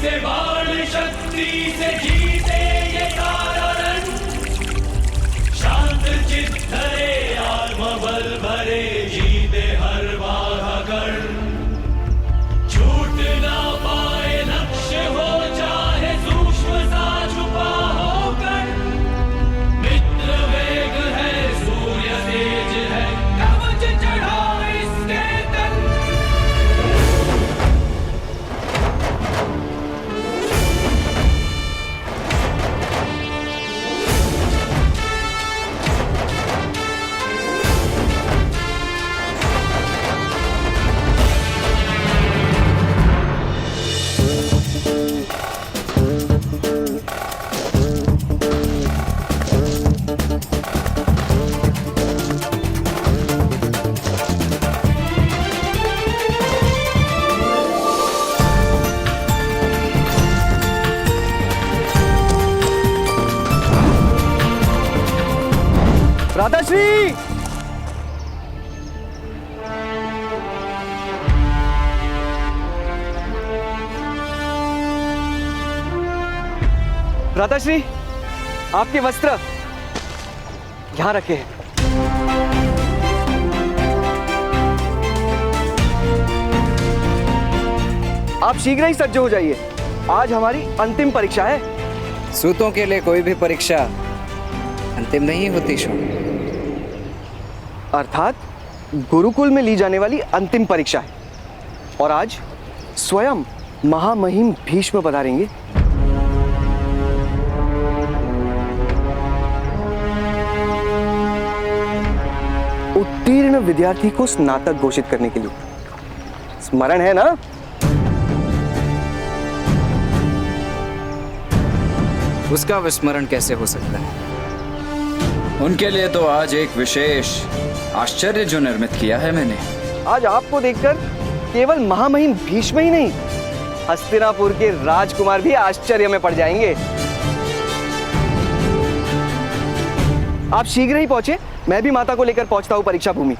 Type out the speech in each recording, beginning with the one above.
से बाण शक्ति से जीते ये सारा रण, शांत चित्त धरे आत्मबल भरे जीते हर बाधा कर, छूट ना पाए लक्ष्य हो चाहे सूक्ष्म सा छुपा होकर, मित्र वेग है सूर्य तेज है कवच चढ़ा इसके तन। भ्राताश्री, भ्राताश्री, आपके वस्त्र यहां रखे हैं। आप शीघ्र ही सज्ज हो जाइए, आज हमारी अंतिम परीक्षा है। सूतों के लिए कोई भी परीक्षा अंतिम नहीं होती शो। अर्थात गुरुकुल में ली जाने वाली अंतिम परीक्षा है, और आज स्वयं महामहिम भीष्म पधारेंगे। उत्तीर्ण विद्यार्थी को स्नातक घोषित करने के लिए। स्मरण है ना? उसका विस्मरण कैसे हो सकता है? उनके लिए तो आज एक विशेष आश्चर्य जो निर्मित किया है मैंने। आज आपको देखकर केवल महामहिम भीष्म ही नहीं, हस्तिनापुर के राजकुमार भी आश्चर्य में पड़ जाएंगे। आप शीघ्र ही पहुंचे, मैं भी माता को लेकर पहुंचता हूं परीक्षा भूमि।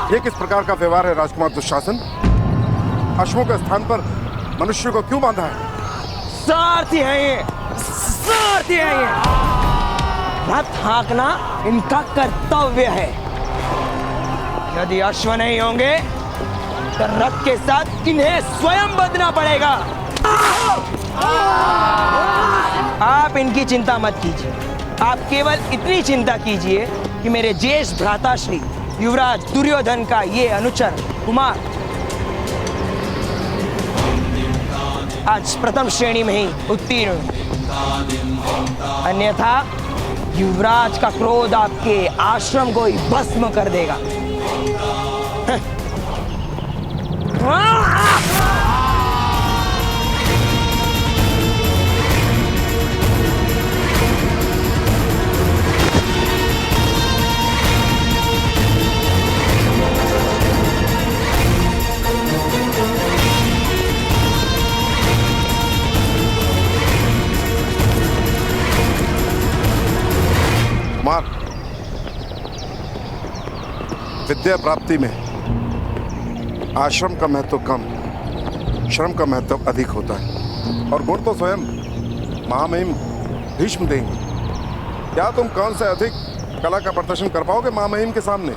ये किस प्रकार का व्यवहार है राजकुमार दुशासन? अश्वों के स्थान पर मनुष्य को क्यों बांधा है? सारथी है ये, सारथी है ये। रथ हाँकना इनका कर्तव्य है। यदि अश्व नहीं होंगे तो रथ के साथ इन्हें स्वयं बंधना पड़ेगा। आप इनकी चिंता मत कीजिए, आप केवल इतनी चिंता कीजिए कि मेरे ज्येष्ठ भ्राताश्री युवराज दुर्योधन का ये अनुचर कुमार आज प्रथम श्रेणी में ही उत्तीर्ण, अन्यथा युवराज का क्रोध आपके आश्रम को ही भस्म कर देगा। विद्या प्राप्ति में आश्रम का महत्व कम, श्रम का महत्व अधिक होता है। और गुण तो स्वयं महामहिम भीष्म देंगे। क्या तुम कौन से अधिक कला का प्रदर्शन कर पाओगे महामहिम के सामने?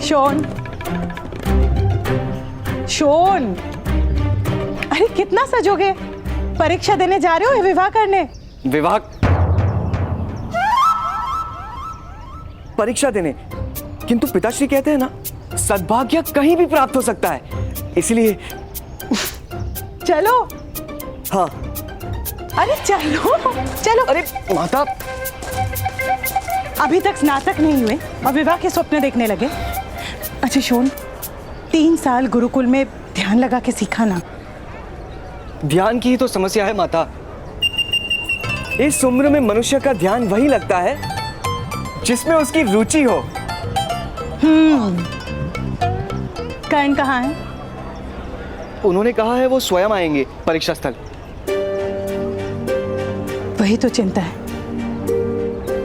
शोन, शोन, अरे कितना सजोगे? परीक्षा देने जा रहे हो या विवाह करने? विवाह, परीक्षा देने। किंतु पिताश्री कहते हैं ना, सद्भाग्य कहीं भी प्राप्त हो सकता है, इसलिए। चलो। हाँ। अरे चलो चलो। अरे माता, अभी तक स्नातक नहीं हुए और विवाह के स्वप्न देखने लगे। अच्छा शोन, 3 साल गुरुकुल में ध्यान लगा के सीखा ना। ध्यान की ही तो समस्या है माता। इस उम्र में मनुष्य का ध्यान वही लगता है जिसमें उसकी रुचि हो। कर्ण कहाँ है? उन्होंने कहा है वो स्वयं आएंगे परीक्षा स्थल। वही तो चिंता है,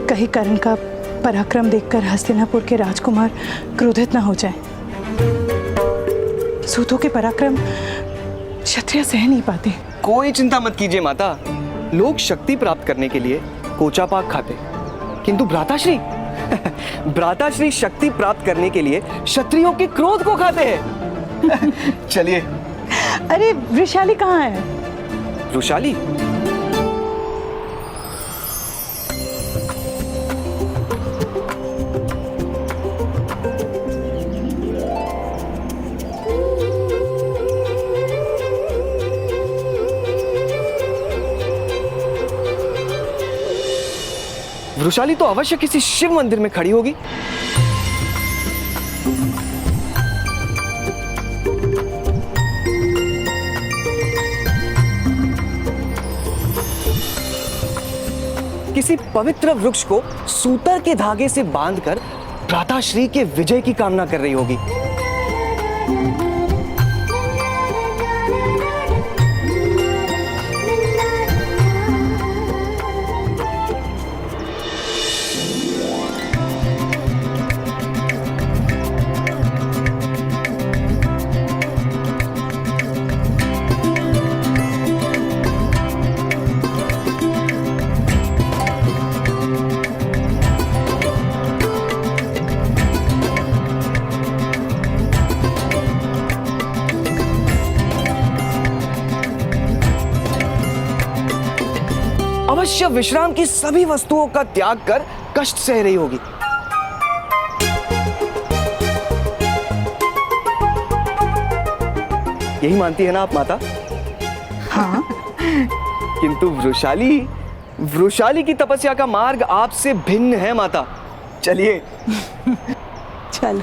कहीं कर्ण का पराक्रम देखकर हस्तिनापुर के राजकुमार क्रोधित ना हो जाए। सूतों के पराक्रम क्षत्रिय सह नहीं पाते। कोई चिंता मत कीजिए माता, लोग शक्ति प्राप्त करने के लिए कोचा पाक खाते, किंतु भ्राताश्री भ्राताश्री शक्ति प्राप्त करने के लिए क्षत्रियों के क्रोध को खाते हैं। चलिए। अरे वृषाली कहाँ है? वृषाली? वृषाली तो अवश्य किसी शिव मंदिर में खड़ी होगी। किसी पवित्र वृक्ष को सूतर के धागे से बांधकर भ्राताश्री के विजय की कामना कर रही होगी। अवश्य विश्राम की सभी वस्तुओं का त्याग कर कष्ट सह रही होगी। यही मानती है ना आप माता? हाँ। किंतु वृषाली की तपस्या का मार्ग आपसे भिन्न है माता। चलिए। चलो।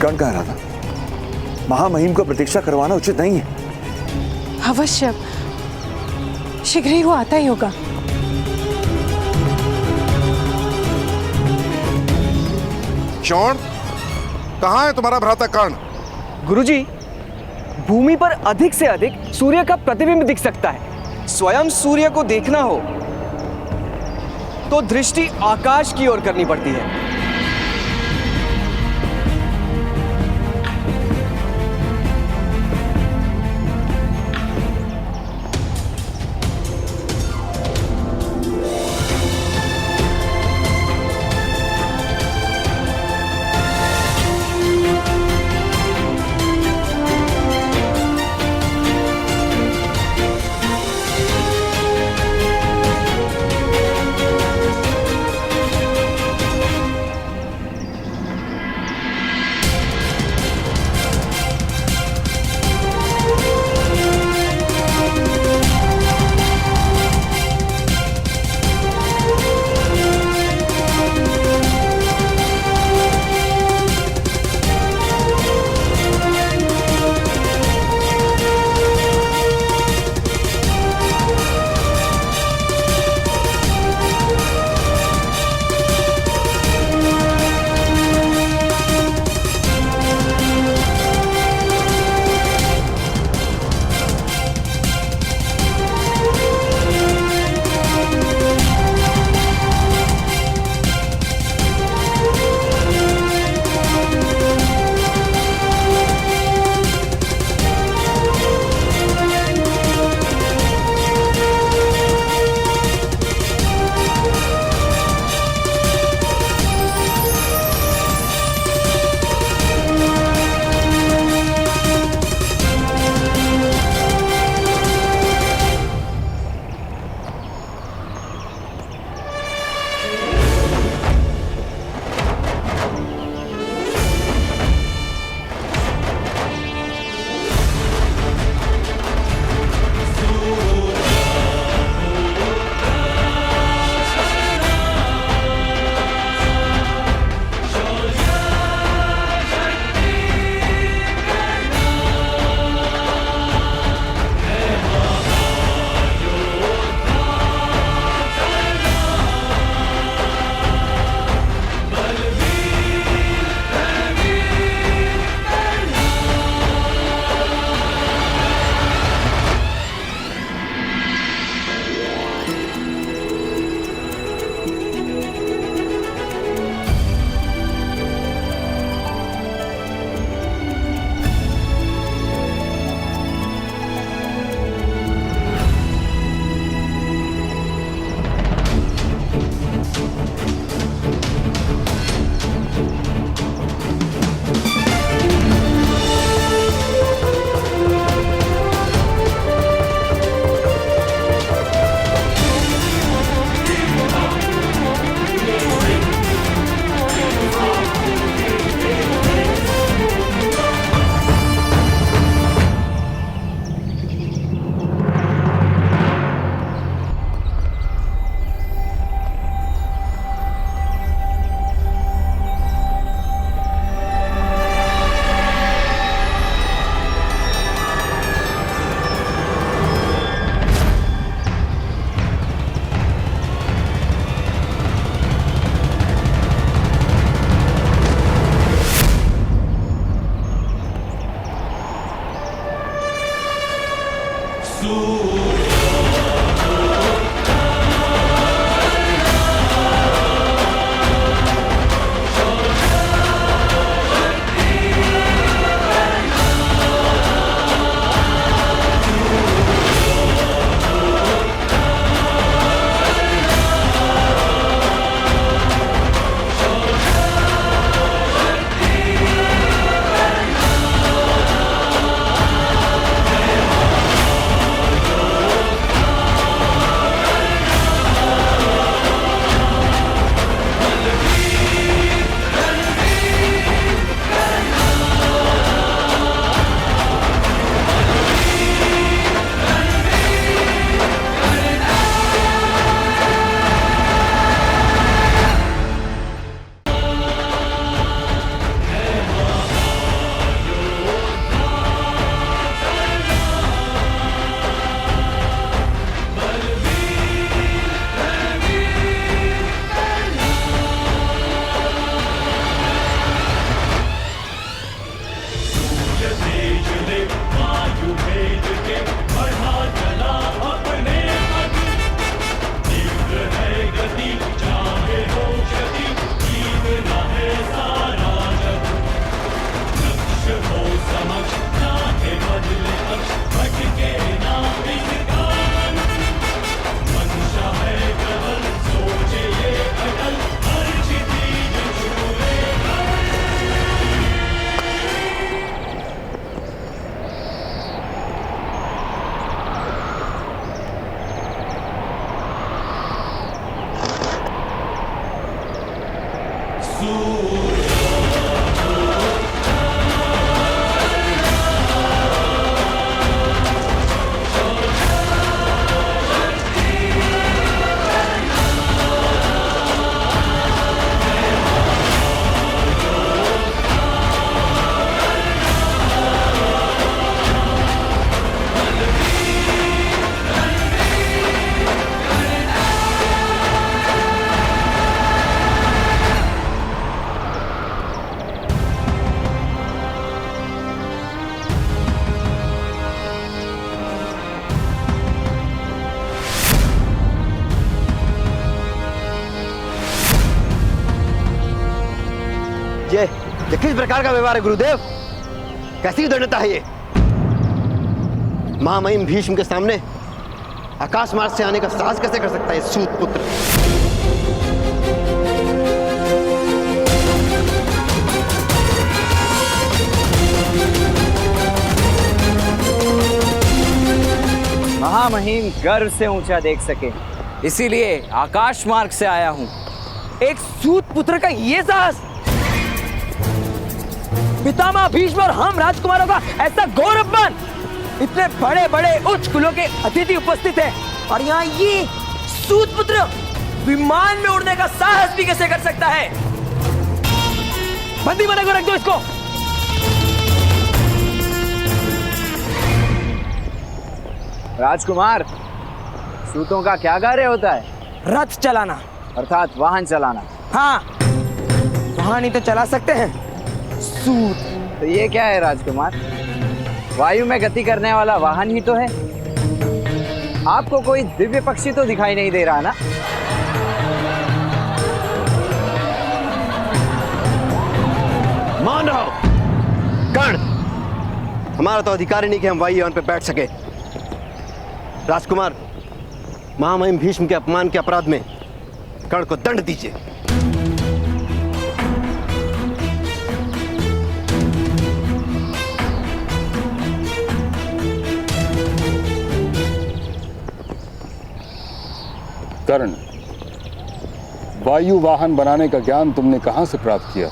कर्ण कह रहा था, महामहिम को प्रतीक्षा करवाना उचित नहीं है। अवश्य, शीघ्र ही वो आता ही होगा। चौड़, कहाँ है तुम्हारा भ्राता कर्ण? गुरुजी, भूमि पर अधिक से अधिक सूर्य का प्रतिबिंब दिख सकता है। स्वयं सूर्य को देखना हो तो दृष्टि आकाश की ओर करनी पड़ती है। ये किस प्रकार का व्यवहार है गुरुदेव? कैसी दृढ़ता है ये? महामहिम भीष्म के सामने आकाश मार्ग से आने का साहस कैसे कर सकता है सूत पुत्र? महामहिम गर्व से ऊंचा देख सके, इसीलिए आकाश मार्ग से आया हूं। एक सूत पुत्र का ये साहस! पितामह भीष्म और हम राजकुमारों का ऐसा गौरवमान! इतने बड़े बड़े उच्च कुलों के अतिथि उपस्थित हैं और यहाँ ये सूत पुत्र विमान में उड़ने का साहस भी कैसे कर सकता है? बंदी बना को रख दो इसको। राजकुमार, सूतों का क्या कार्य होता है? रथ चलाना, अर्थात वाहन चलाना। हाँ, वाहन ही तो चला सकते हैं, सूत। तो ये क्या है राजकुमार? वायु में गति करने वाला वाहन ही तो है। आपको कोई दिव्य पक्षी तो दिखाई नहीं दे रहा ना? मान रहा हूं कर्ण, हमारा तो अधिकार ही नहीं कि हम वायुयान पे बैठ सके। राजकुमार, महामहिम भीष्म के अपमान के अपराध में कर्ण को दंड दीजिए। कर्ण, वायु वाहन बनाने का ज्ञान तुमने कहां से प्राप्त किया?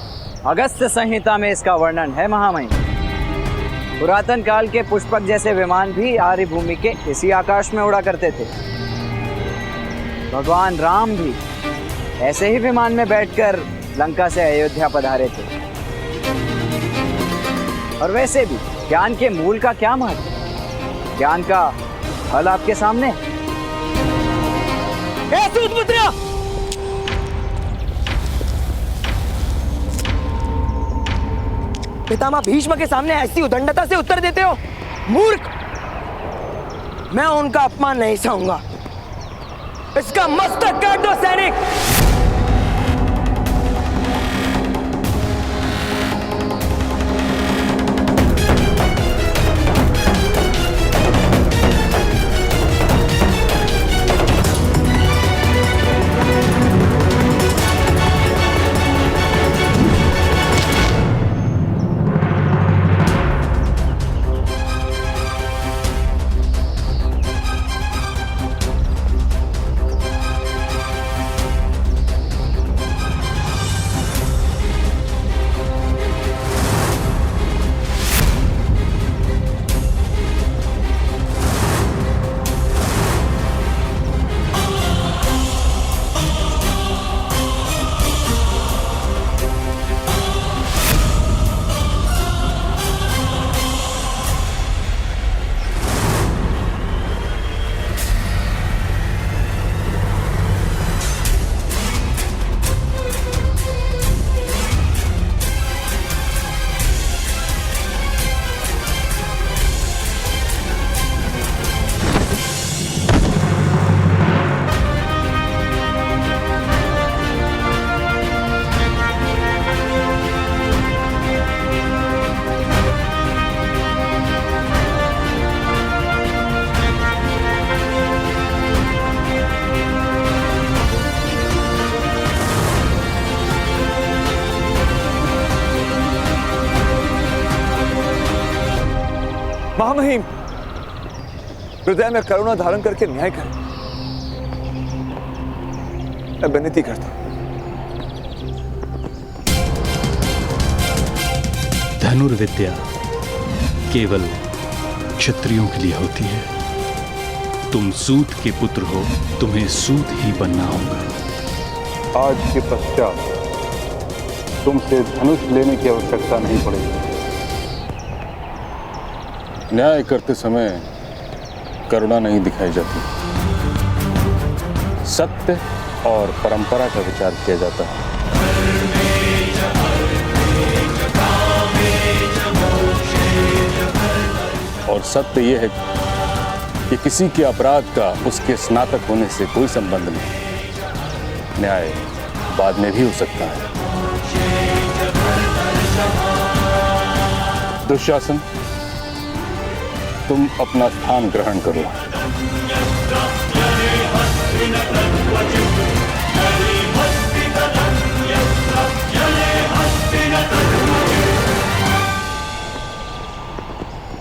अगस्त्य संहिता में इसका वर्णन है महामहिम। पुरातन काल के पुष्पक जैसे विमान भी आर्य भूमि के इसी आकाश में उड़ा करते थे। भगवान राम भी ऐसे ही विमान में बैठकर लंका से अयोध्या पधारे थे। और वैसे भी ज्ञान के मूल का क्या महत्व? ज्ञान का फल आपके सामने। पितामह भीष्म के सामने ऐसी उदंडता से उत्तर देते हो? मूर्ख! मैं उनका अपमान नहीं सहूंगा। इसका मस्तक काट दो सैनिक। महामहिम, हृदय में करुणा धारण करके न्याय करें। मैं विनती करता हूं, धनुर्विद्या केवल क्षत्रियों के लिए होती है। तुम सूत के पुत्र हो, तुम्हें सूत ही बनना होगा। आज के पश्चात तुमसे धनुष लेने की आवश्यकता नहीं पड़ेगी। न्याय करते समय करुणा नहीं दिखाई जाती, सत्य और परंपरा का विचार किया जाता है। और सत्य यह है कि किसी के अपराध का उसके स्नातक होने से कोई संबंध नहीं। न्याय बाद में भी हो सकता है। दुशासन, तुम अपना स्थान ग्रहण करो।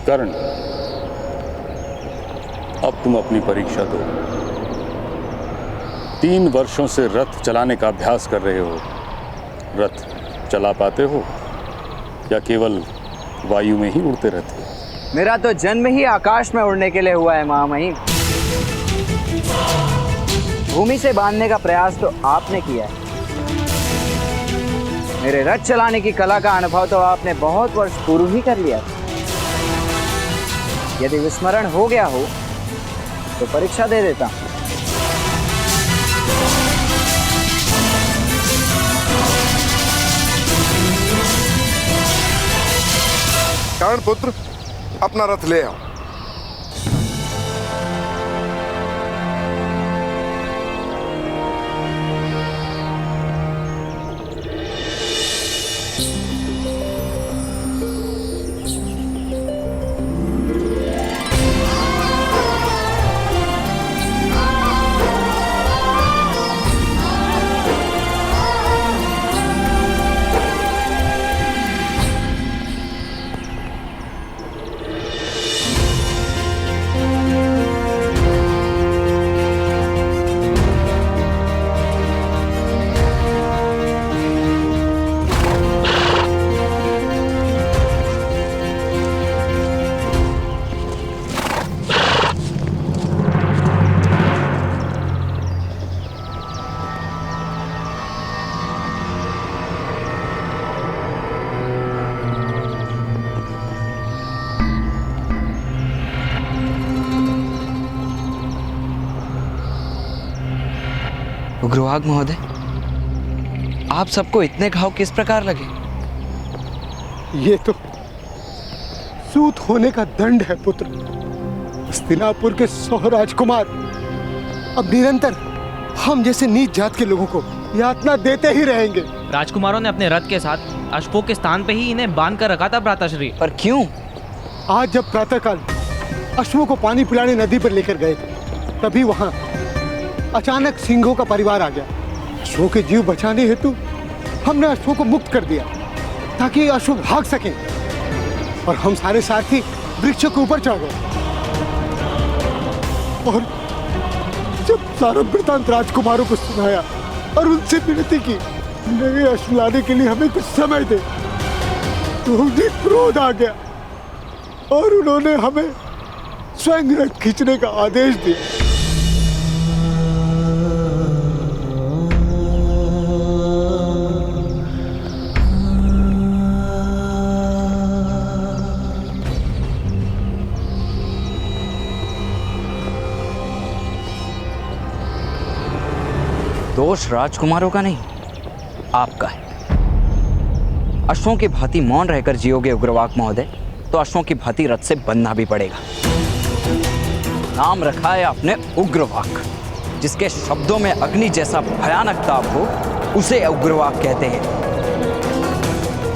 कर्ण, अब तुम अपनी परीक्षा दो। 3 वर्षों से रथ चलाने का अभ्यास कर रहे हो। रथ चला पाते हो या केवल वायु में ही उड़ते रहते हो? मेरा तो जन्म ही आकाश में उड़ने के लिए हुआ है महामहिम। भूमि से बांधने का प्रयास तो आपने किया है। मेरे रथ चलाने की कला का अनुभव तो आपने बहुत वर्ष पूर्व ही कर लिया। यदि विस्मरण हो गया हो तो परीक्षा दे देता हूं। कर्ण पुत्र, अपना रथ ले आओ। उग्रवाद महोदय, आप सबको इतने घाव किस प्रकार लगे? ये तो सूत होने का दंड है पुत्र। हस्तिनापुर के 100 राजकुमार अब निरंतर हम जैसे नीच जात के लोगों को यातना देते ही रहेंगे। राजकुमारों ने अपने रथ के साथ अश्वों के स्थान पे ही इन्हें बांध कर रखा था भ्राताश्री। पर क्यों? आज जब प्रातःकाल अश्वों को पानी पिलाने नदी पर लेकर गए थे, तभी वहां अचानक सिंहों का परिवार आ गया। अश्वों के जीव बचाने हेतु हमने अश्वों को मुक्त कर दिया ताकि अश्व भाग सकें, और हम सारे सारथी वृक्षों के ऊपर चढ़ गए। और जब सारा वृतांत राजकुमारों को सुनाया और उनसे विनती की नए अश्व लाने के लिए हमें कुछ समय दे, तो उन्हें क्रोध आ गया और उन्होंने हमें स्वयं रथ खींचने का आदेश दिया। दोष राजकुमारों का नहीं, आपका है। अश्वों की भांति मौन रहकर जियोगे उग्रवाक महोदय, तो अश्वों की भांति रथ से बनना भी पड़ेगा। नाम रखा है आपने उग्रवाक। जिसके शब्दों में अग्नि जैसा भयानक ताप हो, उसे उग्रवाक कहते हैं।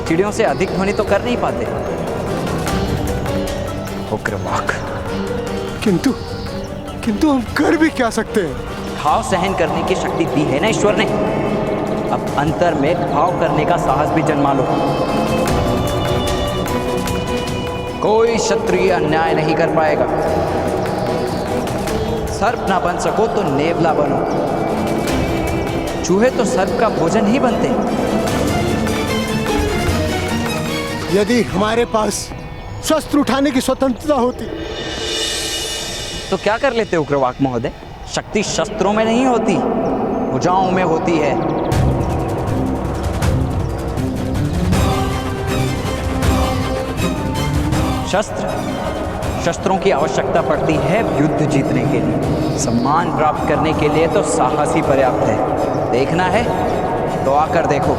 चिड़ियों से अधिक ध्वनि तो कर नहीं पाते। उग्रवाक। किंतु हम कर भी क्या सकते हैं? घाव सहन करने की शक्ति दी है ना ईश्वर ने। अब अंतर में घाव करने का साहस भी जन्मा लो। कोई क्षत्रिय अन्याय नहीं कर पाएगा। सर्प ना बन सको तो नेवला बनो। चूहे तो सर्प का भोजन ही बनते। यदि हमारे पास शस्त्र उठाने की स्वतंत्रता होती तो क्या कर लेते उग्रवाक महोदय? शक्ति शस्त्रों में नहीं होती, भुजाओं में होती है। शस्त्रों की आवश्यकता पड़ती है युद्ध जीतने के लिए। सम्मान प्राप्त करने के लिए तो साहस ही पर्याप्त है। देखना है तो आकर देखो।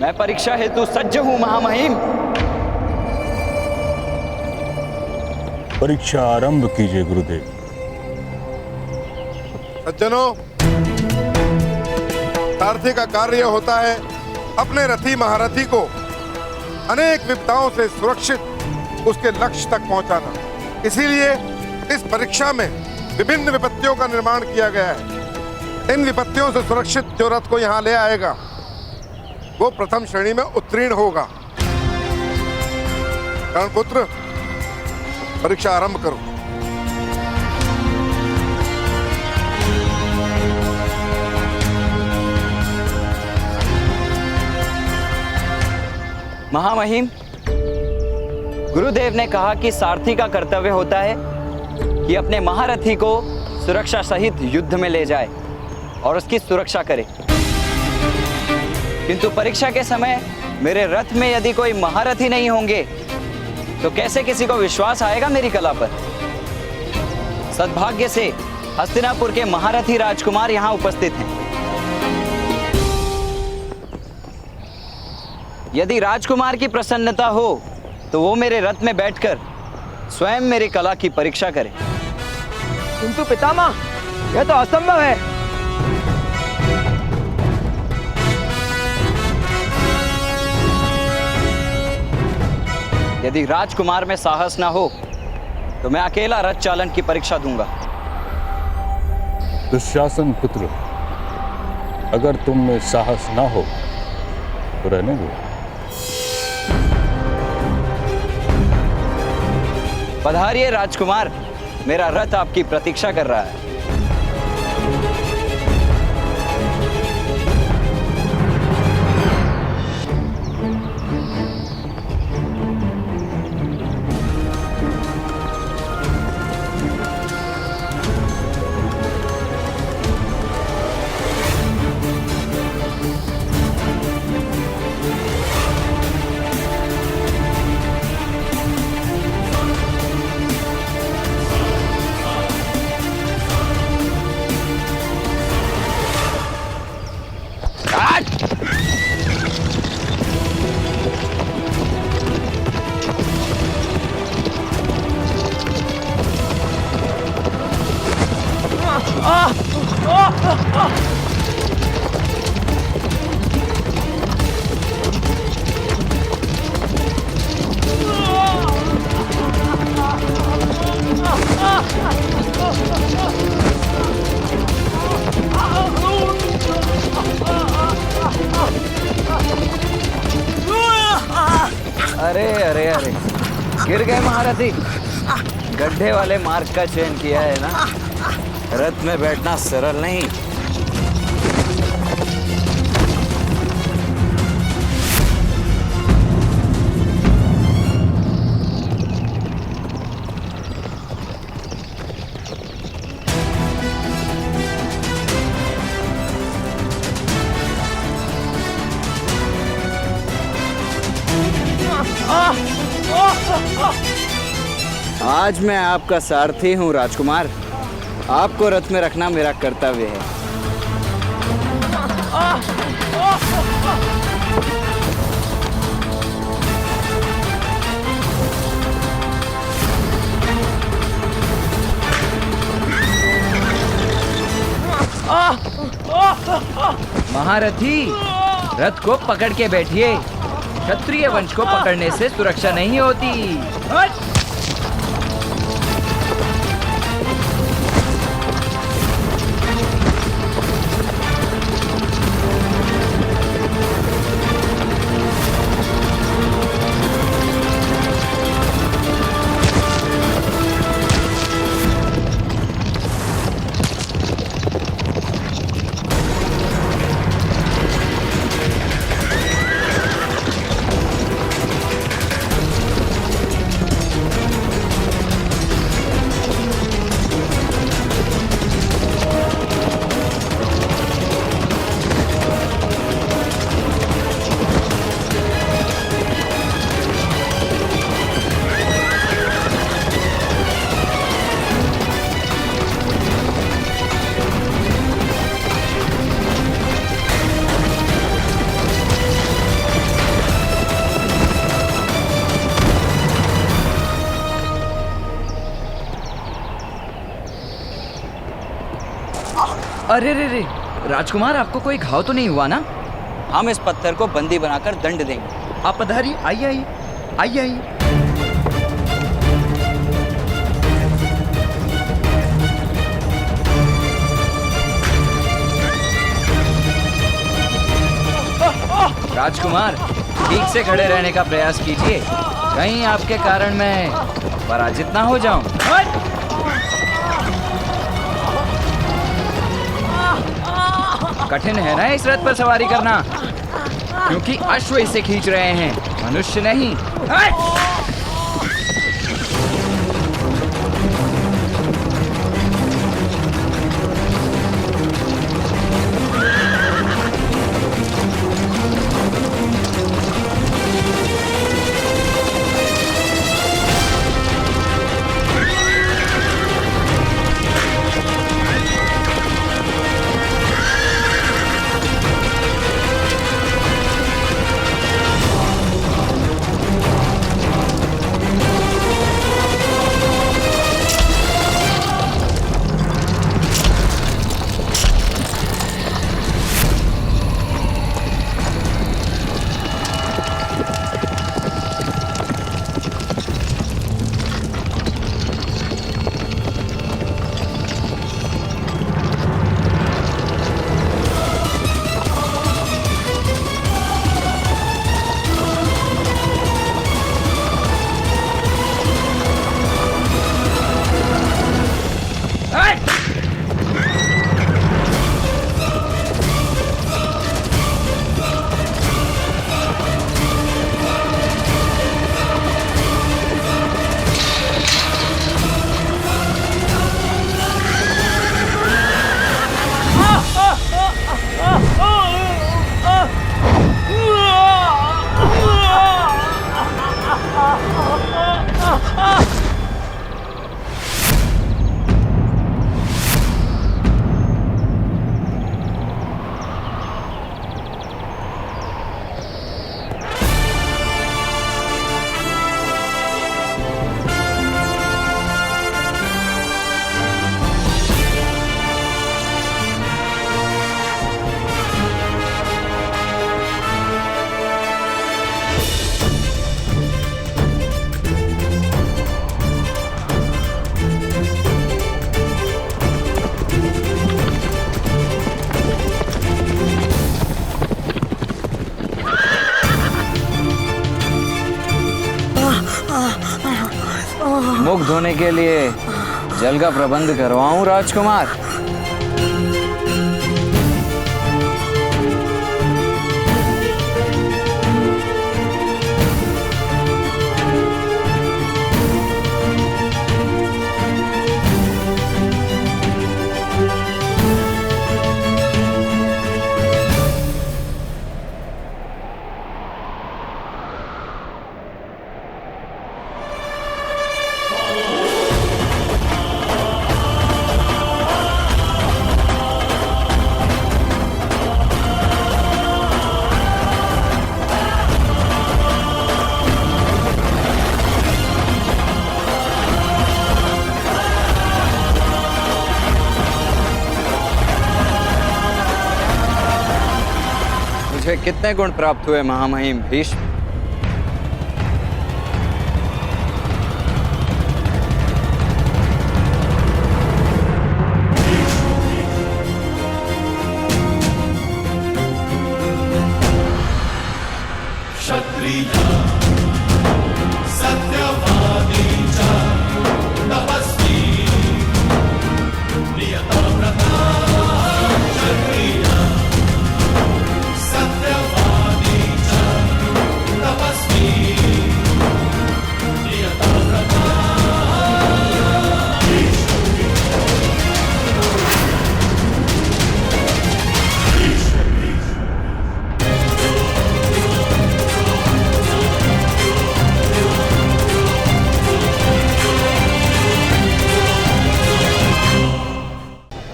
मैं परीक्षा हेतु सज्ज हूं महामहिम। परीक्षा आरंभ कीजिए गुरुदेव। सज्जनों, सारथी का कार्य होता है अपने रथी महारथी को अनेक विपदाओं से सुरक्षित उसके लक्ष्य तक पहुंचाना। इसीलिए इस परीक्षा में विभिन्न विपत्तियों का निर्माण किया गया है। इन विपत्तियों से सुरक्षित जो रथ को यहाँ ले आएगा वो प्रथम श्रेणी में उत्तीर्ण होगा। कर्णपुत्र, परीक्षा आरंभ करो। महामहिम, गुरुदेव ने कहा कि सारथी का कर्तव्य होता है कि अपने महारथी को सुरक्षा सहित युद्ध में ले जाए और उसकी सुरक्षा करे। किंतु परीक्षा के समय मेरे रथ में यदि कोई महारथी नहीं होंगे तो कैसे किसी को विश्वास आएगा मेरी कला पर? सद्भाग्य से हस्तिनापुर के महारथी राजकुमार यहाँ उपस्थित हैं। यदि राजकुमार की प्रसन्नता हो तो वो मेरे रथ में बैठकर स्वयं मेरी कला की परीक्षा करें। किंतु पितामह, यह तो असंभव है। यदि राजकुमार में साहस ना हो तो मैं अकेला रथ चालन की परीक्षा दूंगा। दुशासन पुत्र, अगर तुम में साहस ना हो तो रहने दो। पधारिए राजकुमार, मेरा रथ आपकी प्रतीक्षा कर रहा है। अरे अरे अरे, गिर गए महारथी। गड्ढे वाले मार्ग का चयन किया है ना। रथ में बैठना सरल नहीं। आज मैं आपका सारथी हूं राजकुमार। आपको रथ में रखना मेरा कर्तव्य है। महारथी, रथ को पकड़ के बैठिए। क्षत्रिय वंश को पकड़ने से सुरक्षा नहीं होती। अरे रे रे, राजकुमार आपको कोई घाव तो नहीं हुआ ना? हम इस पत्थर को बंदी बनाकर दंड देंगे। आप पधारिए, आइए आइए आइए आइए। राजकुमार, ठीक से खड़े रहने का प्रयास कीजिए, कहीं आपके कारण मैं पराजित ना हो जाऊं। कठिन है ना इस रथ पर सवारी करना, क्योंकि अश्व इसे खींच रहे हैं, मनुष्य नहीं। मुख धोने के लिए जल का प्रबंध करवाऊं राजकुमार? मुझे कितने गुण प्राप्त हुए महामहिम भीष्म? क्षत्रिय सत्यवादी च तपस्वी नियतव्रता। क्षत्रिय सत्यवादी च तपस्वी नियतव्रता।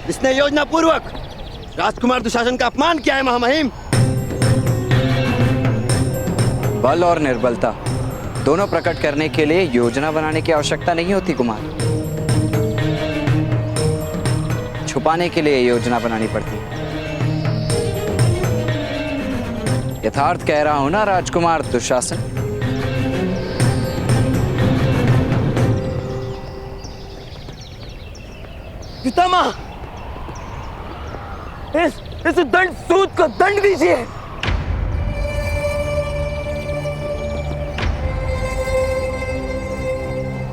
इसने योजना पूर्वक राजकुमार दुशासन का अपमान किया है महामहिम। बल और निर्बलता दोनों प्रकट करने के लिए योजना बनाने की आवश्यकता नहीं होती कुमार। छुपाने के लिए ये योजना बनानी पड़ती है। यथार्थ कह रहा हूं ना राजकुमार दुशासन? पितामह, इस दंड सूद को दंड दीजिए।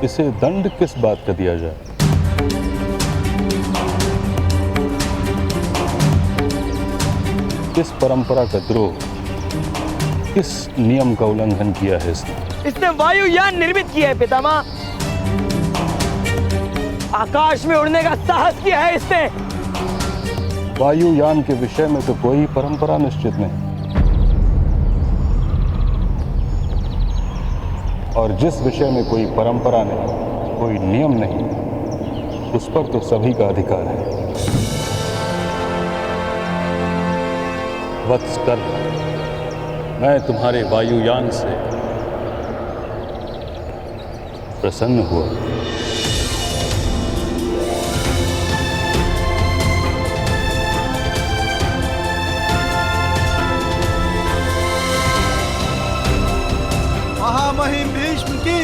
इसे दंड किस बात का दिया जाए? किस परंपरा का द्रोह, किस नियम का उल्लंघन किया है इसने वायुयान निर्मित किया है पितामह। आकाश में उड़ने का साहस किया है इसने। वायुयान के विषय में तो कोई परंपरा निश्चित नहीं, और जिस विषय में कोई परंपरा नहीं, कोई नियम नहीं, उस पर तो सभी का अधिकार है। वत्स कर्ण, मैं तुम्हारे वायुयान से प्रसन्न हुआ। महामहिम भीष्म की,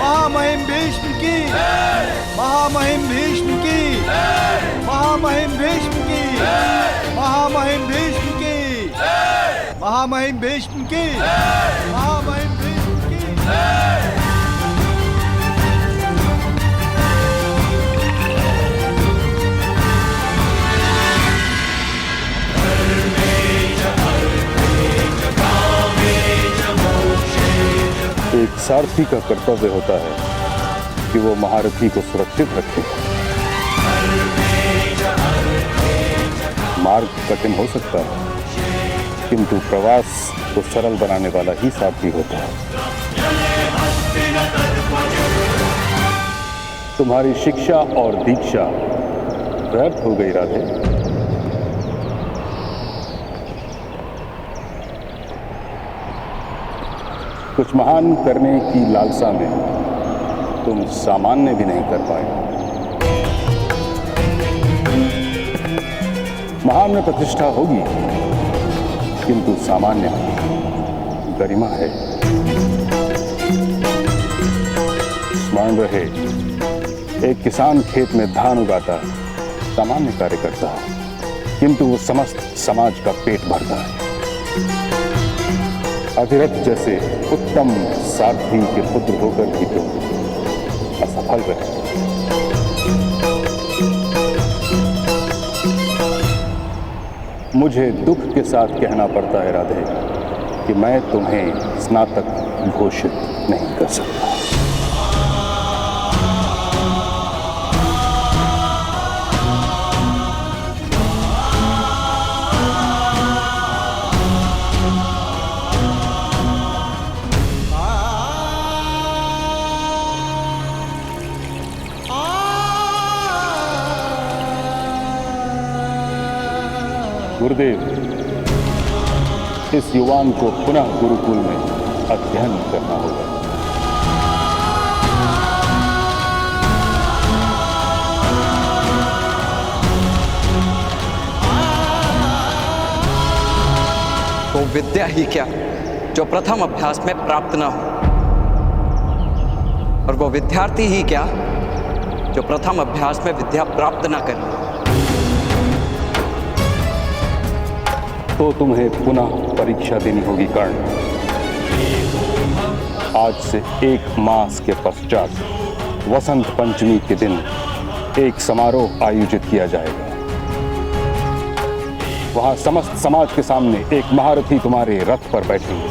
महामहिम भीष्म की, महामहिम भीष्म की, महामहिम भीष्म की, महामहिम भीष्म की, महामहिम भीष्म की, महामहिम भीष्म की। एक सारथी का कर्तव्य होता है कि वो महारथी को सुरक्षित रखे। मार्ग कठिन हो सकता है, किंतु प्रवास को सरल बनाने वाला ही सारथी होता है। तुम्हारी शिक्षा और दीक्षा व्यर्थ हो गई राधे। कुछ महान करने की लालसा में तुम सामान्य भी नहीं कर पाए। महान में प्रतिष्ठा होगी, किंतु सामान्य गरिमा है। स्मरण रहे, एक किसान खेत में धान उगाता है, सामान्य कार्य करता है, किंतु वो समस्त समाज का पेट भरता है। अधिरथ जैसे उत्तम सारथी के पुत्र होकर भी तुम असफल रहे। मुझे दुख के साथ कहना पड़ता है राधे कि मैं तुम्हें स्नातक घोषित नहीं कर सकता। गुरुदेव, इस युवान को पुनः गुरुकुल में अध्ययन करना होगा। वो विद्या ही क्या जो प्रथम अभ्यास में प्राप्त न हो, और वो विद्यार्थी ही क्या जो प्रथम अभ्यास में विद्या प्राप्त न करे। तो तुम्हें पुनः परीक्षा देनी होगी कर्ण। आज से 1 मास के पश्चात वसंत पंचमी के दिन एक समारोह आयोजित किया जाएगा। वहां समस्त समाज के सामने एक महारथी तुम्हारे रथ पर बैठेंगे।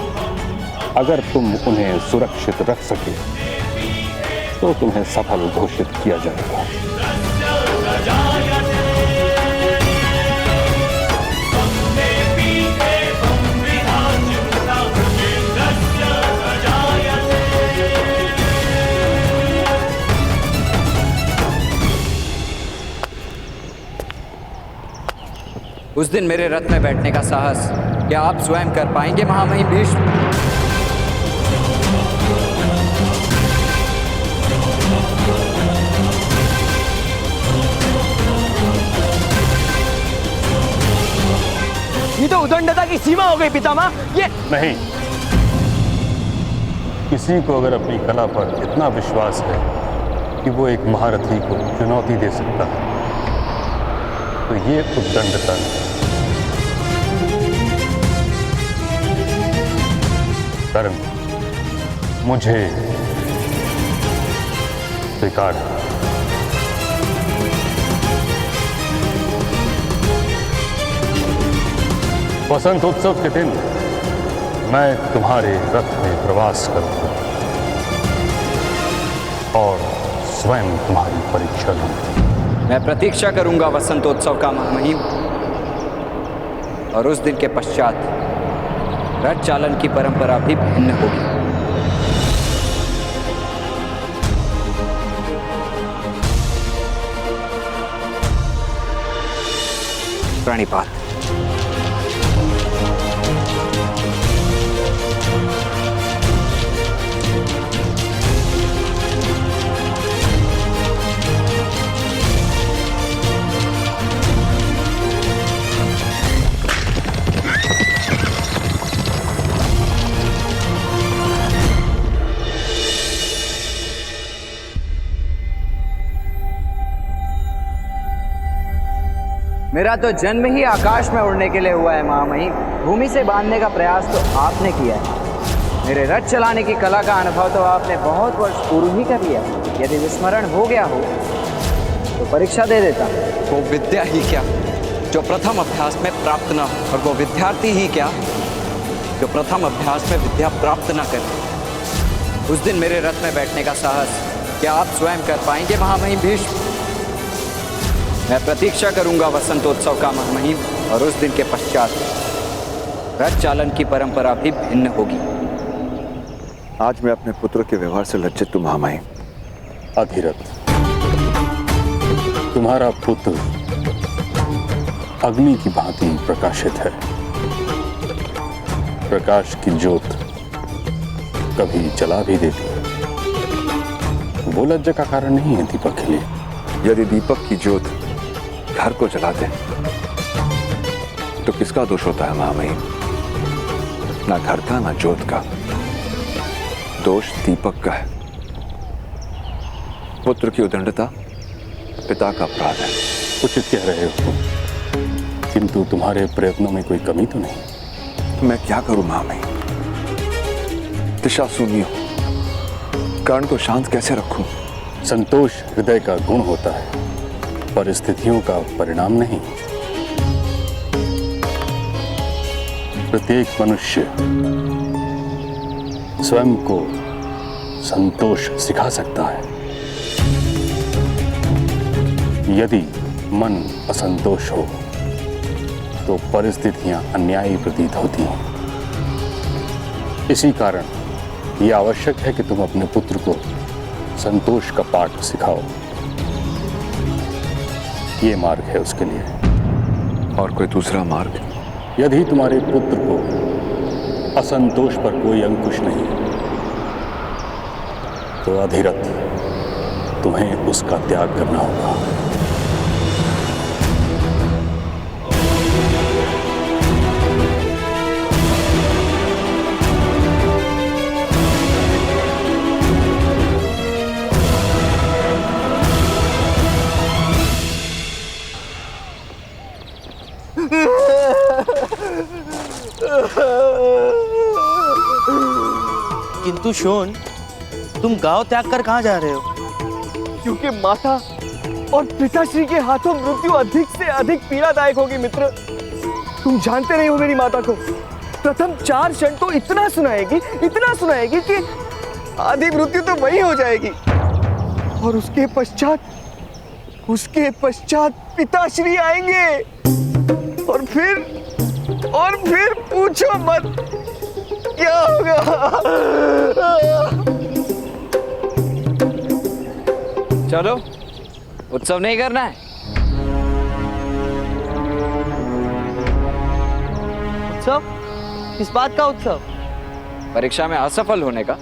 अगर तुम उन्हें सुरक्षित रख सके तो तुम्हें सफल घोषित किया जाएगा। उस दिन मेरे रथ में बैठने का साहस क्या आप स्वयं कर पाएंगे महामहिम भीष्म? सीमा हो गई पितामह। ये नहीं, किसी को अगर अपनी कला पर इतना विश्वास है कि वो एक महारथी को चुनौती दे सकता है तो ये उद्दंडता नहीं। कर्ण, मुझे स्वीकार है। वसंत उत्सव के दिन मैं तुम्हारे रथ में प्रवास करूंगा और स्वयं तुम्हारी परीक्षा लूंगा। मैं प्रतीक्षा करूंगा वसंतोत्सव का महामहिम, और उस दिन के पश्चात रथ चालन की परंपरा भी भिन्न होगी। प्रणिपात। मेरा तो जन्म ही आकाश में उड़ने के लिए हुआ है महामहिम। भूमि से बांधने का प्रयास तो आपने किया है। मेरे रथ चलाने की कला का अनुभव तो आपने बहुत वर्ष पूर्व ही कर लिया। यदि विस्मरण हो गया हो तो परीक्षा दे देता। वो विद्या ही क्या जो प्रथम अभ्यास में प्राप्त न हो, और वो विद्यार्थी ही क्या जो प्रथम अभ्यास में विद्या प्राप्त न करे। उस दिन मेरे रथ में बैठने का साहस क्या आप स्वयं कर पाएंगे महामहिम भीष्म? मैं प्रतीक्षा करूंगा वसंतोत्सव का महामहिम, और उस दिन के पश्चात रथ चालन की परंपरा भी भिन्न होगी। आज मैं अपने पुत्र के व्यवहार से लज्जित हूं महामहिम। अधिरथ, तुम्हारा पुत्र अग्नि की भांति प्रकाशित है। प्रकाश की ज्योत कभी जला भी देती है। वो लज्जा का कारण नहीं है दीपक के लिए। यदि दीपक की ज्योत घर को जला दे तो किसका दोष होता है महामहिम? ना घर का ना ज्योत का, दोष दीपक का है। पुत्र की उदंडता पिता का अपराध है। उचित कह रहे हो तुम, किंतु तुम्हारे प्रयत्नों में कोई कमी तो नहीं? तो मैं क्या करूं महामहिम? दिशा शून्य हूं, कर्ण को शांत कैसे रखूं? संतोष हृदय का गुण होता है, परिस्थितियों का परिणाम नहीं। प्रत्येक मनुष्य स्वयं को संतोष सिखा सकता है। यदि मन असंतोष हो तो परिस्थितियां अन्यायी प्रतीत होती हैं। इसी कारण यह आवश्यक है कि तुम अपने पुत्र को संतोष का पाठ सिखाओ। ये मार्ग है उसके लिए। और कोई दूसरा मार्ग? यदि तुम्हारे पुत्र को असंतोष पर कोई अंकुश नहीं तो अधिरथ तुम्हें उसका त्याग करना होगा। किंतु शोन, तुम गांव त्याग कर कहां जा रहे हो? क्योंकि माता और पिताश्री के हाथों मृत्यु अधिक से अधिक पीड़ादायक होगी मित्र। तुम जानते नहीं हो मेरी माता को। प्रथम 4 क्षण तो इतना सुनाएगी कि आधी मृत्यु तो वही हो जाएगी, और उसके पश्चात पिताश्री आएंगे, और फिर पूछो मत क्या होगा। चलो, उत्सव नहीं करना है? उत्सव? किस बात का उत्सव? परीक्षा में असफल होने का।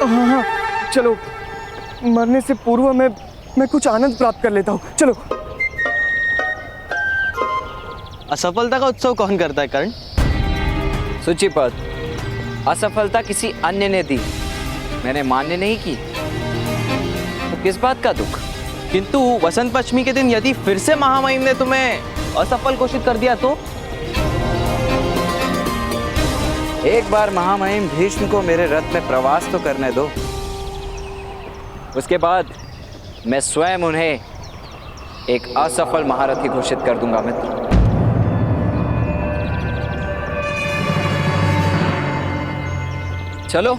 हाँ, चलो, मरने से पूर्व मैं कुछ आनंद प्राप्त कर लेता हूँ। चलो। असफलता का उत्सव कौन करता है कर्ण? सूचीपद, असफलता किसी अन्य ने दी, मैंने मान्य नहीं की, तो किस बात का दुख? किंतु वसंत पंचमी के दिन यदि फिर से महामहिम ने तुम्हें असफल घोषित कर दिया तो? एक बार महामहिम भीष्म को मेरे रथ में प्रवास तो करने दो, उसके बाद मैं स्वयं उन्हें एक असफल महारथी घोषित कर दूंगा मित्र। चलो,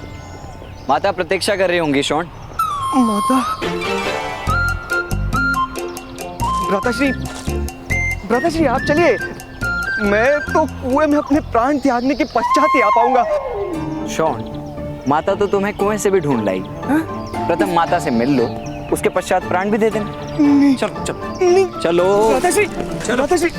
माता प्रतीक्षा कर रही होंगी शोण। माता, भ्राताश्री आप चलिए, मैं तो कुएं में अपने प्राण त्यागने के पश्चात ही आ पाऊंगा। शोण, माता तो तुम्हें कुएं से भी ढूंढ लाई। प्रथम माता से मिल लो, उसके पश्चात प्राण भी दे देना। चलो चलो चलो भ्राताश्री।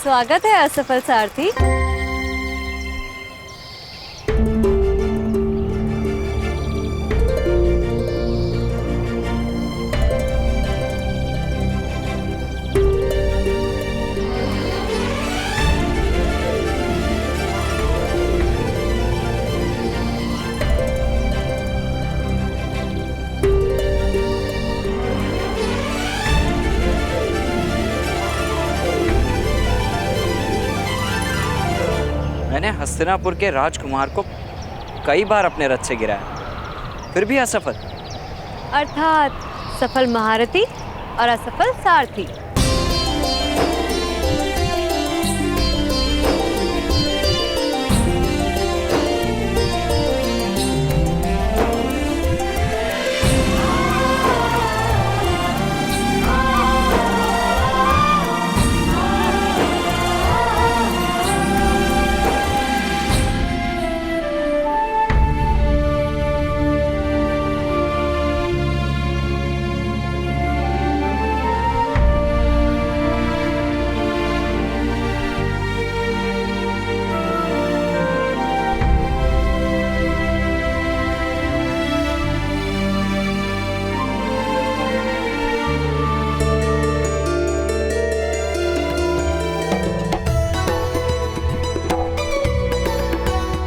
स्वागत है असफल सारथी। मैंने हस्तिनापुर के राजकुमार को कई बार अपने रथ से गिराया, फिर भी असफल। अर्थात सफल महारथी और असफल सारथी।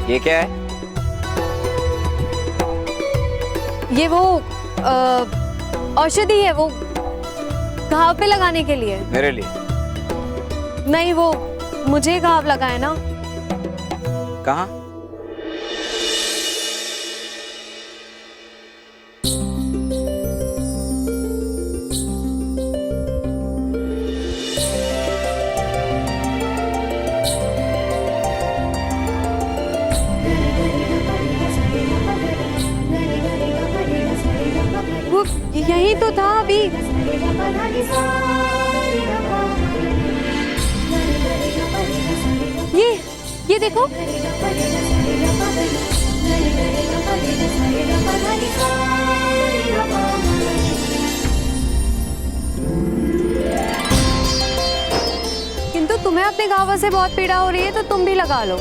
ये क्या है? ये वो औषधि है, वो घाव पे लगाने के लिए। मेरे लिए? नहीं, वो मुझे घाव लगा है ना। कहाँ? यही तो था अभी। ये देखो। किंतु तुम्हें अपने घावों से बहुत पीड़ा हो रही है, तो तुम भी लगा लो।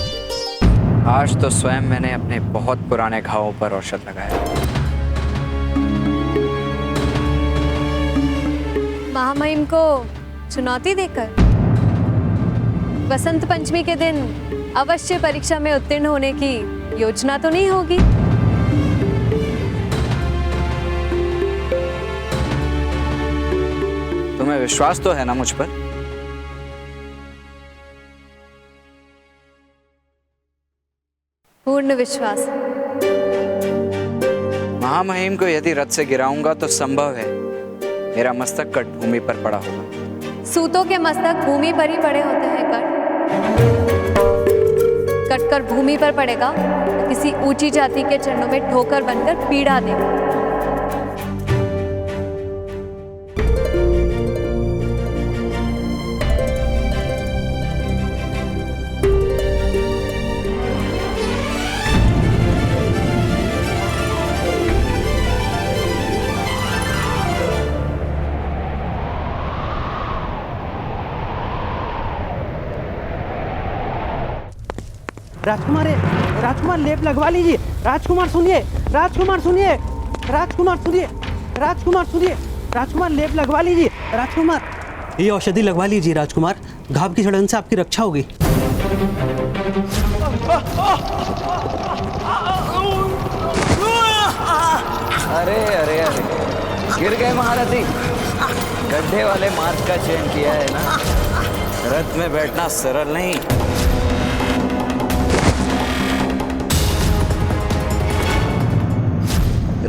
आज तो स्वयं मैंने अपने बहुत पुराने घावों पर औषध लगाया। महामहिम को चुनौती देकर? बसंत पंचमी के दिन अवश्य परीक्षा में उत्तीर्ण होने की योजना तो नहीं होगी? तुम्हें विश्वास तो है ना मुझ पर? पूर्ण विश्वास। महामहिम को यदि रथ से गिराऊंगा तो संभव है मेरा मस्तक कट भूमि पर पड़ा होगा। सूतों के मस्तक भूमि पर ही पड़े होते हैं कट कर भूमि पर पड़ेगा तो किसी ऊंची जाति के चरणों में ठोकर बनकर पीड़ा देगा। राजकुमार राजकुमार लेप लगवा लीजिए। राजकुमार सुनिए, राजकुमार सुनिए, राजकुमार सुनिए, राजकुमार सुनिए, राजकुमार लेप लगवा लीजिए। राजकुमार ये औषधि लगवा लीजिए राजकुमार, घाव की सड़न से आपकी रक्षा होगी। अरे अरे अरे गिर गए महारथी। गड्ढे वाले मार्ग का चयन किया है ना। रथ में बैठना सरल नहीं।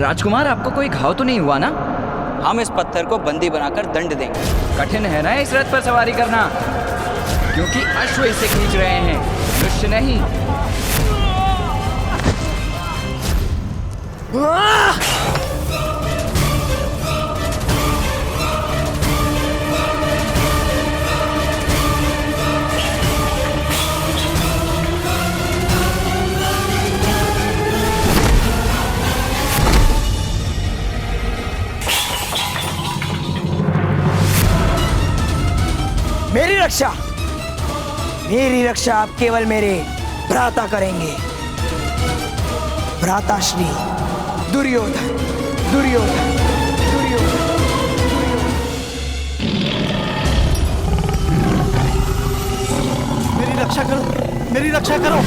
राजकुमार आपको कोई घाव तो नहीं हुआ ना? हम इस पत्थर को बंदी बनाकर दंड देंगे। कठिन है ना इस रथ पर सवारी करना, क्योंकि अश्व इसे खींच रहे हैं, मनुष्य नहीं। मेरी रक्षा आप केवल मेरे भ्राता करेंगे। भ्राताश्री दुर्योधन, दुर्योधन, दुर्योधन, मेरी रक्षा करो, मेरी रक्षा करो।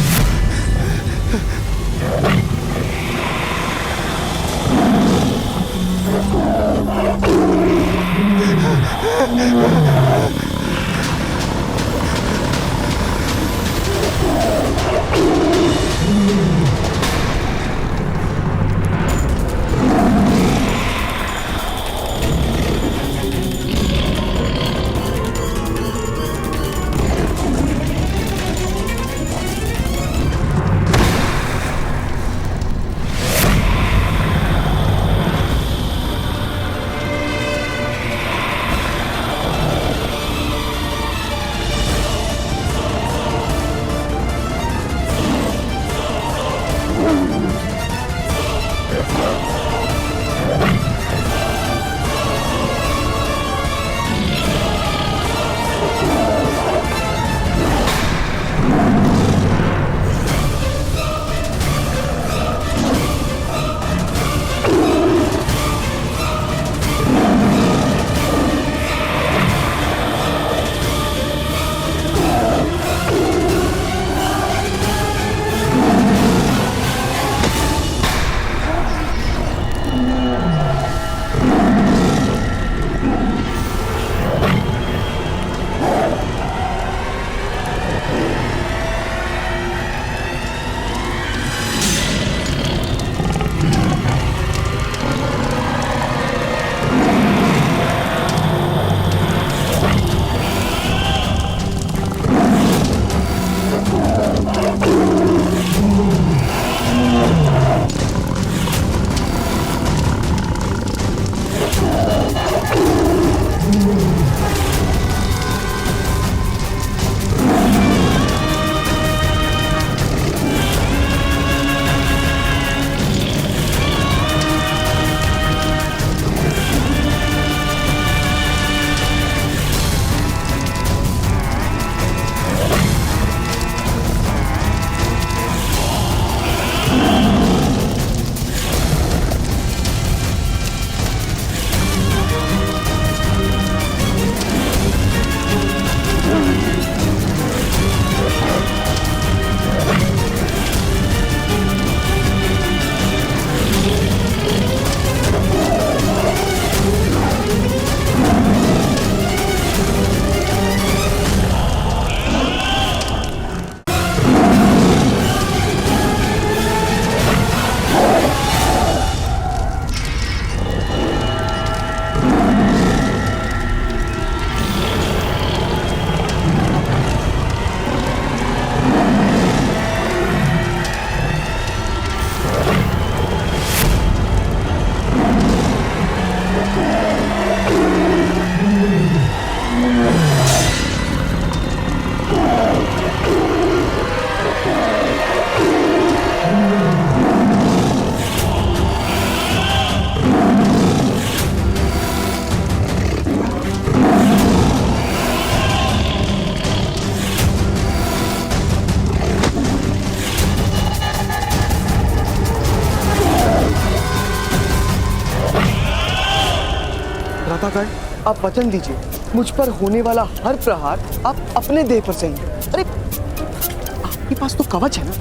माता कर्ण, आप वचन दीजिए मुझ पर होने वाला हर प्रहार आप अपने देह पर सही। अरे आपके पास तो कवच है ना,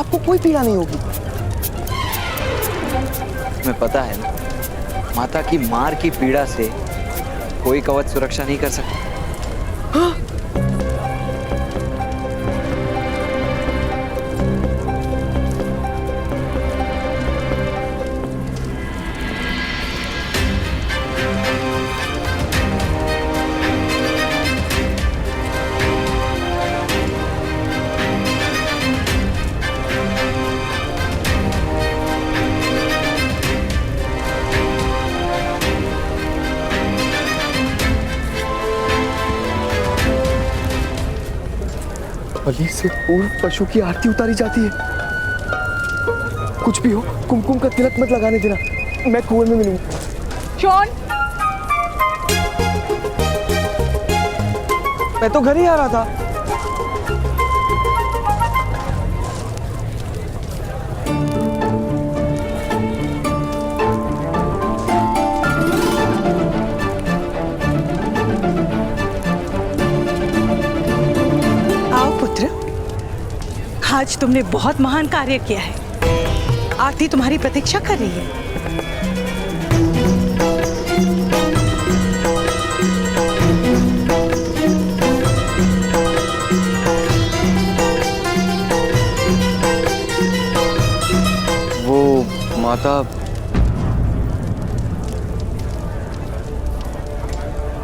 आपको कोई पीड़ा नहीं होगी। तुम्हें पता है ना, माता की मार की पीड़ा से कोई कवच सुरक्षा नहीं कर सकता। हाँ? बलि से पूर्व पशु की आरती उतारी जाती है। कुछ भी हो, कुमकुम का तिलक मत लगाने देना, मैं कुएं में मिलूंगा। शॉन, मैं तो घर ही आ रहा था। आज तुमने बहुत महान कार्य किया है। आरती तुम्हारी प्रतीक्षा कर रही है। वो माता,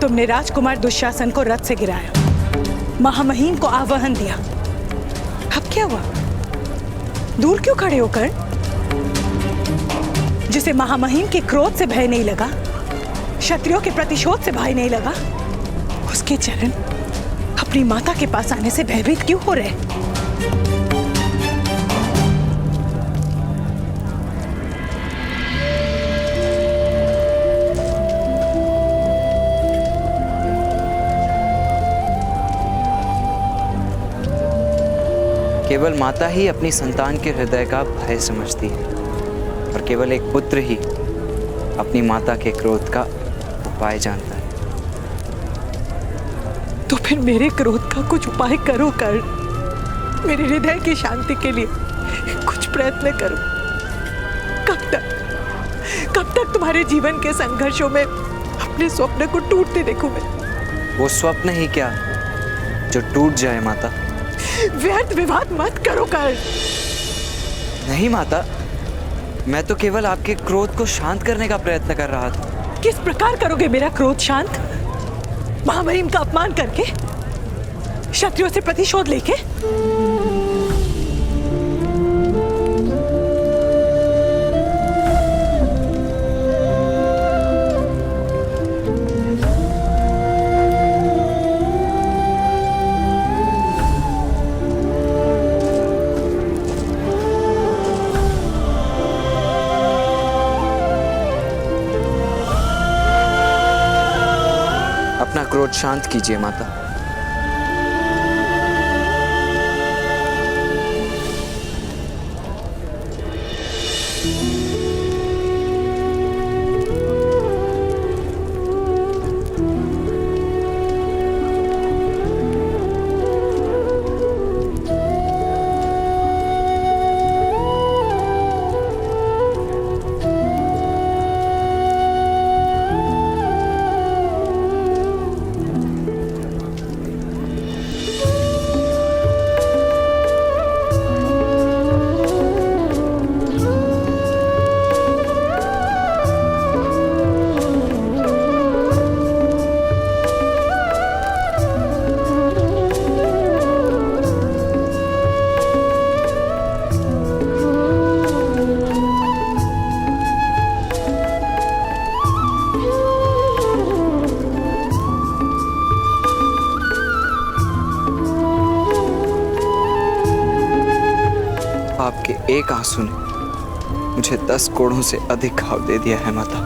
तुमने राजकुमार दुशासन को रथ से गिराया, महामहिम को आवाहन दिया। अब क्या हुआ? दूर क्यों खड़े होकर? जिसे महामहिम के क्रोध से भय नहीं लगा, क्षत्रियों के प्रतिशोध से भय नहीं लगा, उसके चरण अपनी माता के पास आने से भयभीत क्यों हो रहे? केवल माता ही अपनी संतान के हृदय का भय समझती है और केवल एक पुत्र ही अपनी माता के क्रोध का उपाय जानता है। तो फिर मेरे क्रोध का कुछ उपाय करो कर, मेरे हृदय की शांति के लिए कुछ प्रयत्न करो। कब तक तुम्हारे जीवन के संघर्षों में अपने स्वप्न को टूटते देखूं मैं? वो स्वप्न ही क्या जो टूट जाए माता। व्यर्थ विवाद मत करो कर। नहीं माता, मैं तो केवल आपके क्रोध को शांत करने का प्रयत्न कर रहा था। किस प्रकार करोगे मेरा क्रोध शांत? महामहिम का अपमान करके, क्षत्रियों से प्रतिशोध लेके? अपना क्रोध शांत कीजिए माता। आपके एक आंसू ने मुझे 10 कोड़ों से अधिक घाव दे दिया है माता।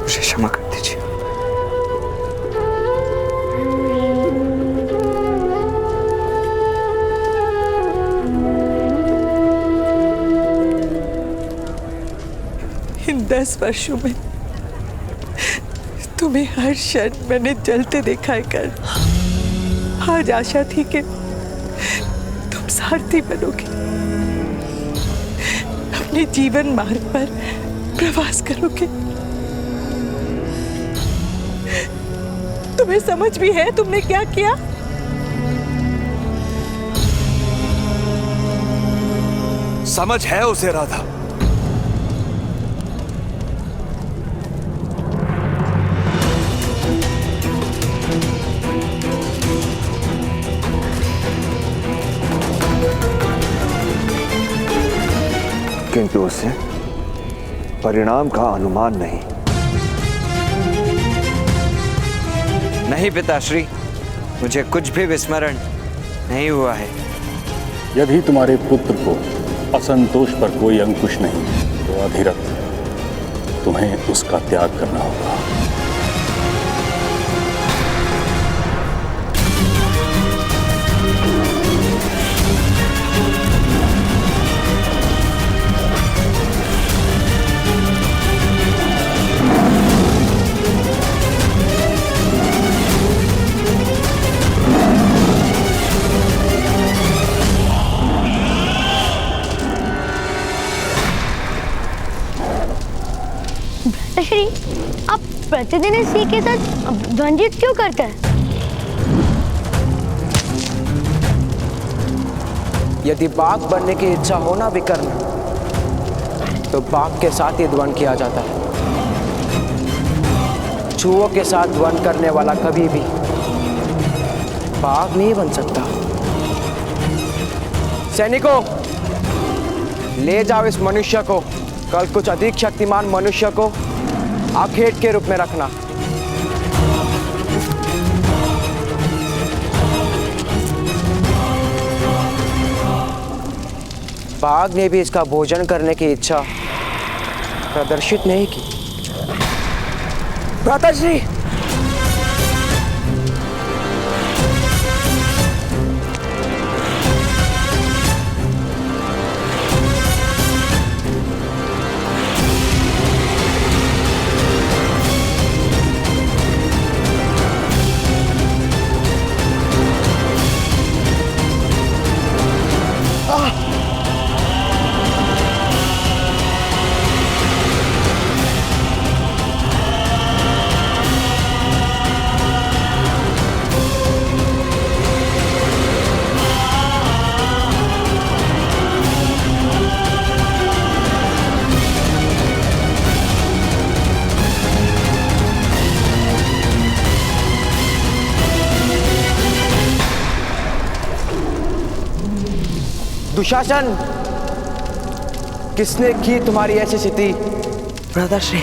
मुझे क्षमा कर दीजिए। 10 वर्षों में तुम्हें हर क्षण मैंने जलते देखा है कर। आज आशा थी कि तुम सारथी बनोगे, अपने जीवन मार्ग पर प्रवास करोगे। तुम्हें समझ भी है तुमने क्या किया? समझ है उसे राधा। किंतु उसे परिणाम का अनुमान नहीं। नहीं पिताश्री, मुझे कुछ भी विस्मरण नहीं हुआ है। यदि तुम्हारे पुत्र को असंतोष पर कोई अंकुश नहीं तो अधिरथ तुम्हें उसका त्याग करना होगा। श्री, आप प्रतिदिन इस सिंह के साथ द्वंद्व क्यों करते हैं? यदि बाघ बनने की इच्छा हो ना विकर्ण, तो बाघ के साथ ही द्वंद्व किया जाता है। चूहों के साथ द्वंद्व करने वाला कभी भी बाघ नहीं बन सकता। सैनिकों, ले जाओ इस मनुष्य को। कल कुछ अधिक शक्तिमान मनुष्य को आखेट के रूप में रखना। बाघ ने भी इसका भोजन करने की इच्छा प्रदर्शित नहीं की। भ्राताश्री, दुशासन, किसने की तुम्हारी ऐसी स्थिति? भ्राताश्री,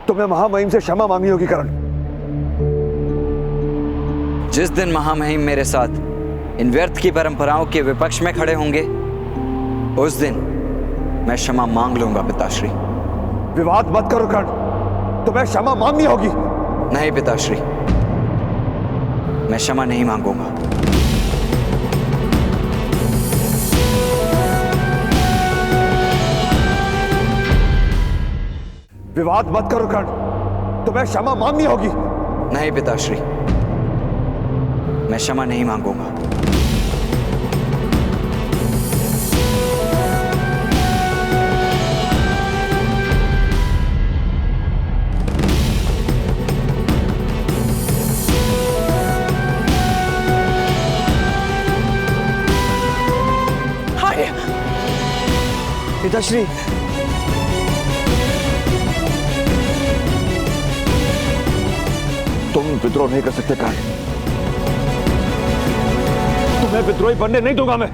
तुमने महामहिम से क्षमा मांगी होगी करण। जिस दिन महामहिम मेरे साथ इन व्यर्थ की परंपराओं के विपक्ष में खड़े होंगे, उस दिन मैं क्षमा मांग लूंगा पिताश्री। विवाद मत करो कर्ण, तुम्हें क्षमा मांगनी होगी। नहीं पिताश्री, मैं क्षमा नहीं मांगूंगा। विवाद मत करो कर्ण, तुम्हें क्षमा मांगनी होगी। नहीं पिताश्री, मैं क्षमा नहीं मांगूंगा। हाय पिताश्री, तुम विद्रोह नहीं कर सकते कर्ण, तुम्हें विद्रोही बनने नहीं दूंगा मैं।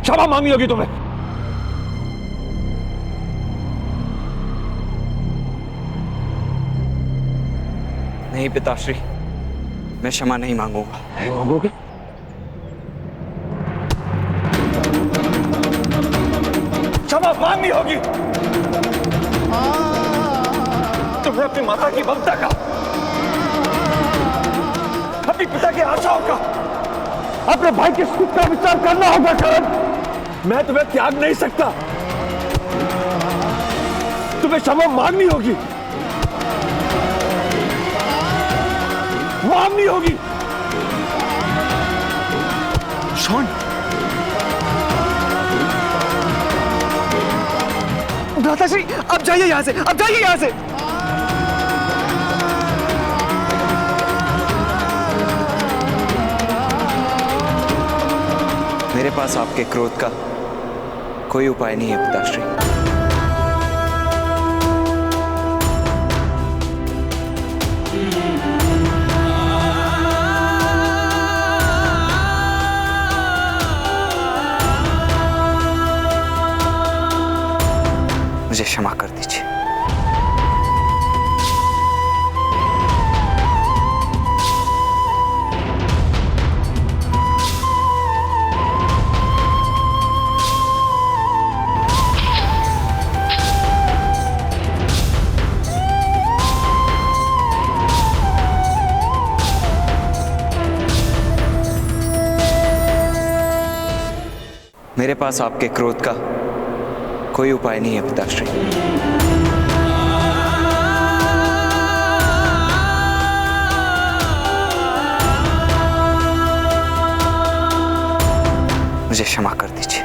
क्षमा मांगनी होगी तुम्हें। नहीं पिताश्री, मैं क्षमा नहीं मांगूंगा। नहीं मांगोगे? क्षमा मांगनी होगी। तुम्हें अपनी माता की ममता का, अपने पिता की आशाओं का, अपने भाई के सुख का विचार करना होगा कर्ण। मैं तुम्हें त्याग नहीं सकता, तुम्हें क्षमा मांगनी होगी, मांगनी होगी। शॉन, भ्राताश्री अब जाइए यहां से, अब जाइए यहां से। मेरे पास आपके क्रोध का कोई उपाय नहीं है पिताश्री। मुझे क्षमा कर दीजिए। मेरे पास आपके क्रोध का कोई उपाय नहीं है पिताश्री। मुझे क्षमा कर दीजिए।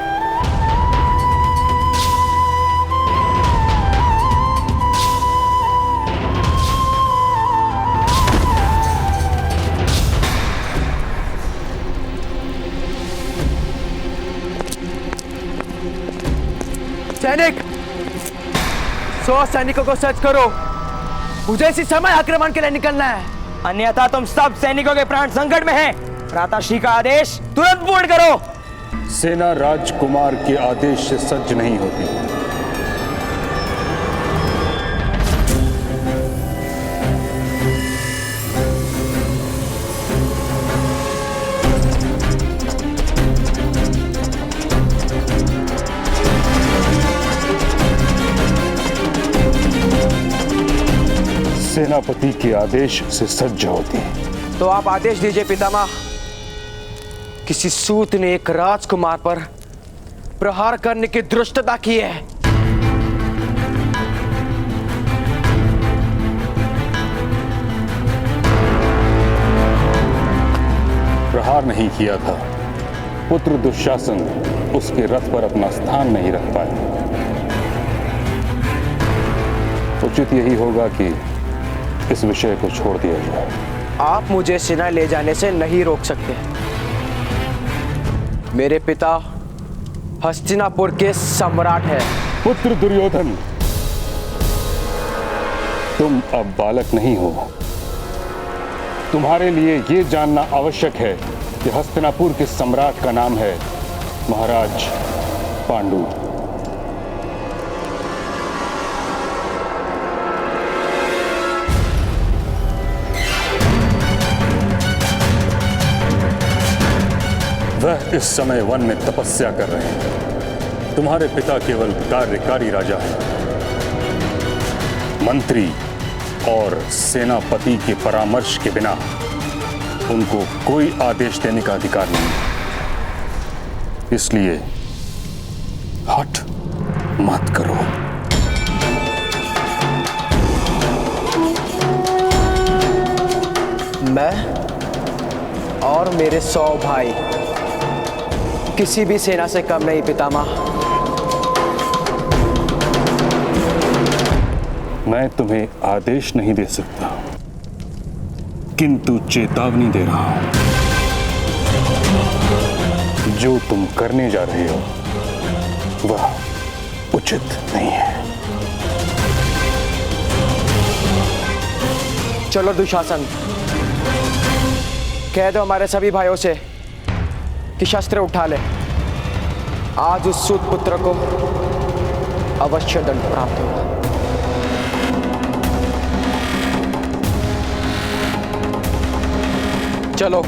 सैनिक, 100 सैनिकों को सच करो, मुझे इसी समय आक्रमण के लिए निकलना है, अन्यथा तुम सब सैनिकों के प्राण संकट में हैं। भ्राताश्री का आदेश तुरंत पूर्ण करो। सेना राजकुमार के आदेश से सज्ज नहीं होती। सेनापति के आदेश से सज्ज होती है। तो आप आदेश दीजिए पितामह। किसी सूत ने एक राजकुमार पर प्रहार करने की धृष्टता की है। प्रहार नहीं किया था, पुत्र दुशासन उसके रथ पर अपना स्थान नहीं रख पाए। उचित यही होगा कि इस विषय को छोड़ दिया जाए। आप मुझे सेना ले जाने से नहीं रोक सकते। मेरे पिता हस्तिनापुर के सम्राट हैं। पुत्र दुर्योधन, तुम अब बालक नहीं हो। तुम्हारे लिए यह जानना आवश्यक है कि हस्तिनापुर के सम्राट का नाम है महाराज पांडु। वह इस समय वन में तपस्या कर रहे हैं। तुम्हारे पिता केवल कार्यकारी राजा हैं। मंत्री और सेनापति के परामर्श के बिना उनको कोई आदेश देने का अधिकार नहीं। इसलिए हट मत करो। मैं और मेरे 100 भाई किसी भी सेना से कम नहीं पितामह। मैं तुम्हें आदेश नहीं दे सकता, किंतु चेतावनी दे रहा हूं। जो तुम करने जा रहे हो वह उचित नहीं है। चलो दुशासन, कह दो हमारे सभी भाइयों से कि शस्त्र उठा ले। आज उस सूत पुत्र को अवश्य दंड प्राप्त होगा। चलो।